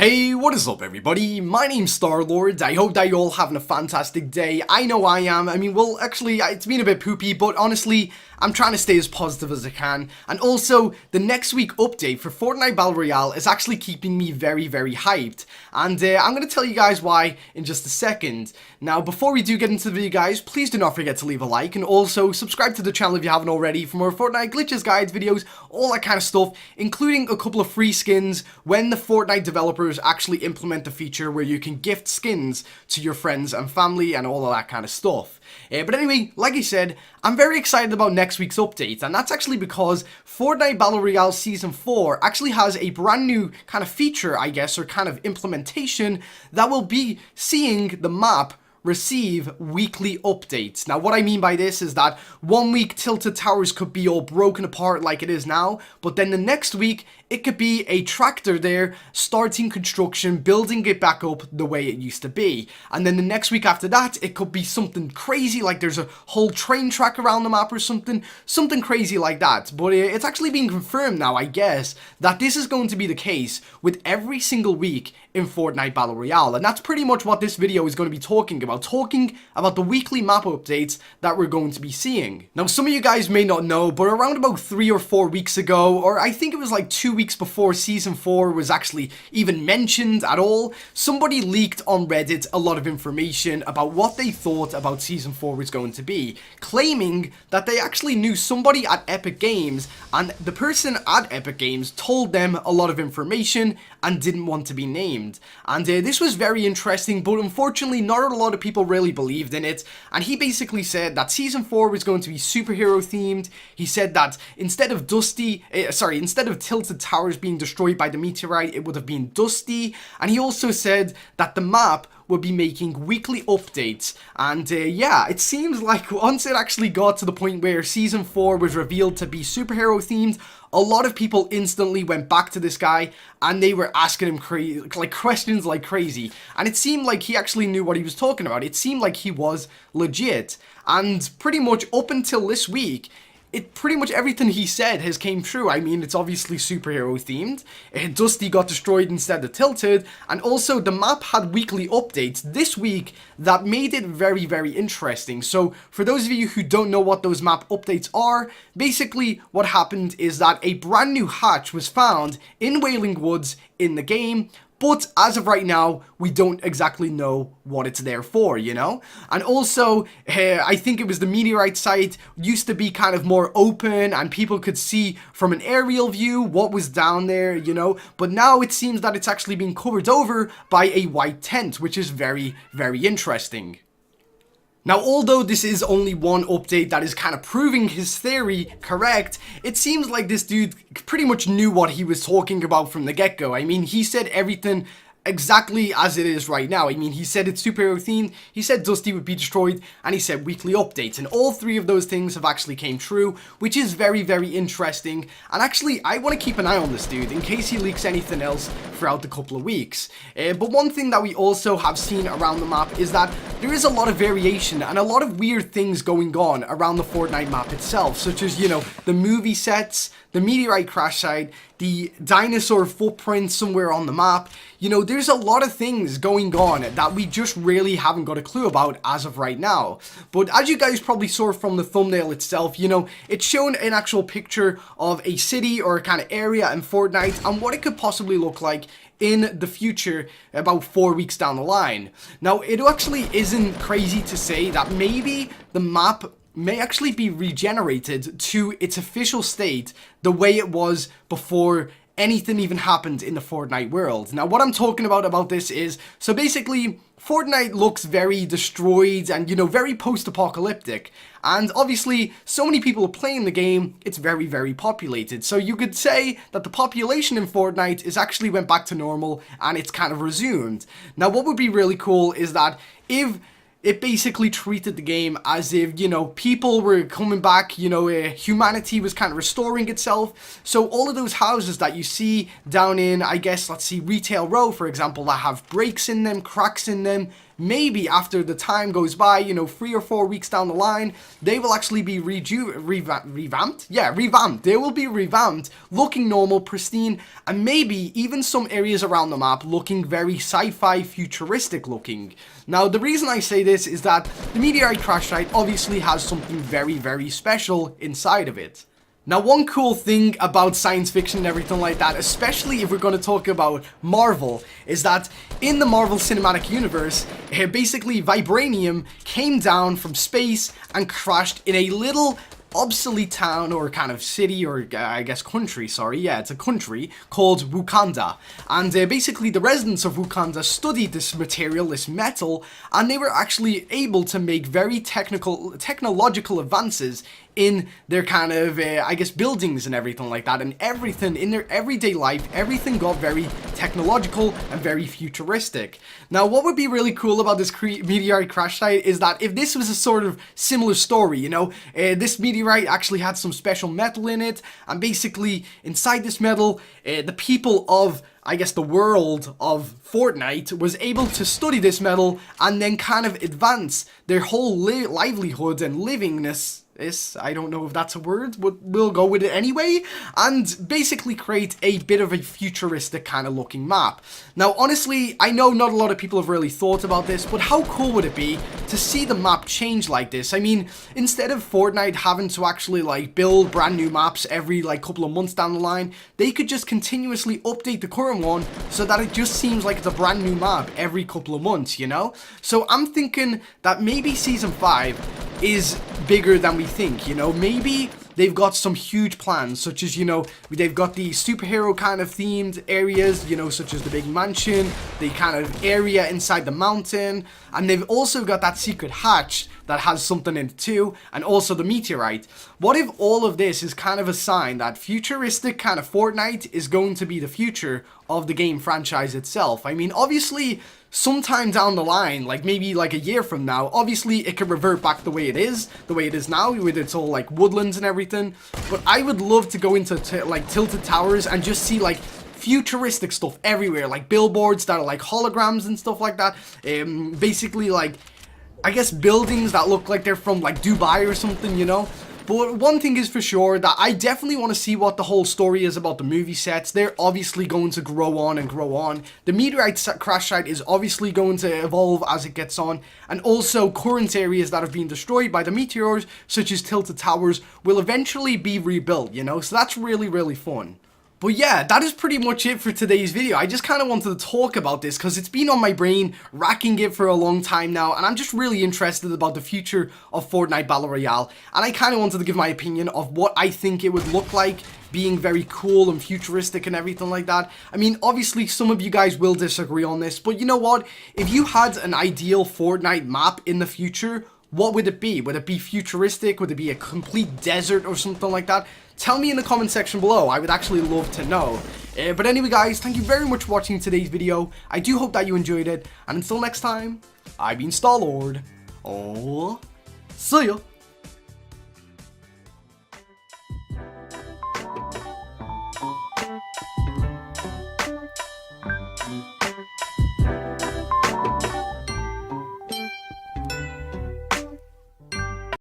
Hey, what is up everybody? My name's Star-Lord. I hope that you're all having a fantastic day. I know I am. Well, actually, it's been a bit poopy, but honestly, I'm trying to stay as positive as I can. And also, the next week update for Fortnite Battle Royale is actually keeping me very, very hyped. And I'm going to tell you guys why in just a second. Now, before we do get into the video, guys, please do not forget to leave a like and also subscribe to the channel if you haven't already for more Fortnite glitches, guides, videos, all that kind of stuff, including a couple of free skins when the Fortnite developers actually implement the feature where you can gift skins to your friends and family and all of that kind of stuff. But anyway, like I said, I'm very excited about next week's update, and that's actually because Fortnite Battle Royale Season 4 actually has a brand new kind of feature, I guess, or kind of implementation that will be seeing the map receive weekly updates. Now, what I mean by this is that 1 week Tilted Towers could be all broken apart like it is now, but then the next week it could be a tractor there starting construction, building it back up the way it used to be. And then the next week after that, it could be something crazy, like there's a whole train track around the map or something crazy like that. But it's actually being confirmed now, I guess, that this is going to be the case with every single week in Fortnite Battle Royale. And that's pretty much what this video is going to be talking about the weekly map updates that we're going to be seeing. Now, some of you guys may not know, but around about 3 or 4 weeks ago, or I think it was like 2 weeks before Season 4 was actually even mentioned at all, somebody leaked on Reddit a lot of information about what they thought about Season 4 was going to be, claiming that they actually knew somebody at Epic Games, and the person at Epic Games told them a lot of information and didn't want to be named. And this was very interesting, but unfortunately not a lot of people really believed in it. And he basically said that Season 4 was going to be superhero themed. He said that instead of Tilted Towers being destroyed by the meteorite, it would have been Dusty. And he also said that the map would be making weekly updates. And yeah, it seems like once it actually got to the point where Season 4 was revealed to be superhero themed, a lot of people instantly went back to this guy and they were asking him questions like crazy. And it seemed like he actually knew what he was talking about. It seemed like he was legit. And pretty much up until this week, pretty much everything he said has came true. I mean, it's obviously superhero themed. Dusty got destroyed instead of Tilted, and also the map had weekly updates this week that made it very, very interesting. So for those of you who don't know what those map updates are, basically what happened is that a brand new hatch was found in Wailing Woods in the game. But as of right now, we don't exactly know what it's there for, you know? And also, I think it was the meteorite site used to be kind of more open and people could see from an aerial view what was down there, you know? But now it seems that it's actually being covered over by a white tent, which is very, very interesting. Now, although this is only one update that is kind of proving his theory correct, it seems like this dude pretty much knew what he was talking about from the get-go. I mean, he said everything exactly as it is right now. I mean, he said it's superhero themed, he said Dusty would be destroyed, and he said weekly updates, and all three of those things have actually came true, which is very, very interesting. And actually, I want to keep an eye on this dude in case he leaks anything else throughout the couple of weeks. But one thing that we also have seen around the map is that there is a lot of variation and a lot of weird things going on around the Fortnite map itself, such as, you know, the movie sets, the meteorite crash site, the dinosaur footprint somewhere on the map. You know, there's a lot of things going on that we just really haven't got a clue about as of right now. But as you guys probably saw from the thumbnail itself, you know, it's shown an actual picture of a city or a kind of area in Fortnite and what it could possibly look like in the future about 4 weeks down the line. Now, it actually isn't crazy to say that maybe the map may actually be regenerated to its official state the way it was before anything even happened in the Fortnite world. Now, what I'm talking about this is, so basically, Fortnite looks very destroyed and, you know, very post-apocalyptic. And obviously, so many people are playing the game, it's very, very populated. So you could say that the population in Fortnite is actually went back to normal and it's kind of resumed. Now, what would be really cool is that if it basically treated the game as if, you know, people were coming back, you know, humanity was kind of restoring itself. So all of those houses that you see down in, I guess, let's see, Retail Row, for example, that have breaks in them, cracks in them, maybe after the time goes by, you know, 3 or 4 weeks down the line, they will actually be revamped. Yeah, revamped. They will be revamped, looking normal, pristine, and maybe even some areas around the map looking very sci-fi futuristic looking. Now, the reason I say this is that the meteorite crash site obviously has something very, very special inside of it. Now, one cool thing about science fiction and everything like that, especially if we're going to talk about Marvel, is that in the Marvel Cinematic Universe, basically vibranium came down from space and crashed in a little obsolete town or kind of city or I guess country, sorry, yeah, it's a country called Wakanda. And basically the residents of Wakanda studied this material, this metal, and they were actually able to make very technological advances in their kind of, I guess, buildings and everything like that, and everything in their everyday life, everything got very technological and very futuristic. Now, what would be really cool about this meteorite crash site is that if this was a sort of similar story, you know, this meteorite actually had some special metal in it, and basically inside this metal, the people of, I guess, the world of Fortnite was able to study this metal and then kind of advance their whole livelihood and livingness. I don't know if that's a word, but we'll go with it anyway, and basically create a bit of a futuristic kind of looking map. Now, honestly, I know not a lot of people have really thought about this, but how cool would it be to see the map change like this? I mean, instead of Fortnite having to actually like build brand new maps every like couple of months down the line, they could just continuously update the current one so that it just seems like it's a brand new map every couple of months, you know? So I'm thinking that maybe Season 5 is bigger than we think, you know? Maybe they've got some huge plans, such as, you know, they've got the superhero kind of themed areas, you know, such as the big mansion, the kind of area inside the mountain, and they've also got that secret hatch that has something in it too, and also the meteorite. What if all of this is kind of a sign that futuristic kind of Fortnite is going to be the future of the game franchise itself? I mean, obviously, sometime down the line, like maybe like a year from now, obviously it could revert back the way it is now, with its all like woodlands and everything. But I would love to go into like Tilted Towers and just see like futuristic stuff everywhere, like billboards that are like holograms and stuff like that. Basically like, I guess, buildings that look like they're from like Dubai or something, you know? But one thing is for sure, that I definitely want to see what the whole story is about the movie sets. They're obviously going to grow on and grow on. The meteorite crash site is obviously going to evolve as it gets on. And also current areas that have been destroyed by the meteors, such as Tilted Towers, will eventually be rebuilt, you know? So that's really, really fun. But yeah, that is pretty much it for today's video. I just kind of wanted to talk about this because it's been on my brain, racking it for a long time now, and I'm just really interested about the future of Fortnite Battle Royale, and I kind of wanted to give my opinion of what I think it would look like, being very cool and futuristic and everything like that. I mean, obviously some of you guys will disagree on this, but you know what? If you had an ideal Fortnite map in the future, what would it be? Would it be futuristic? Would it be a complete desert or something like that? Tell me in the comment section below. I would actually love to know. But anyway, guys, thank you very much for watching today's video. I do hope that you enjoyed it. And until next time, I've been Star-Lord. Oh, see ya.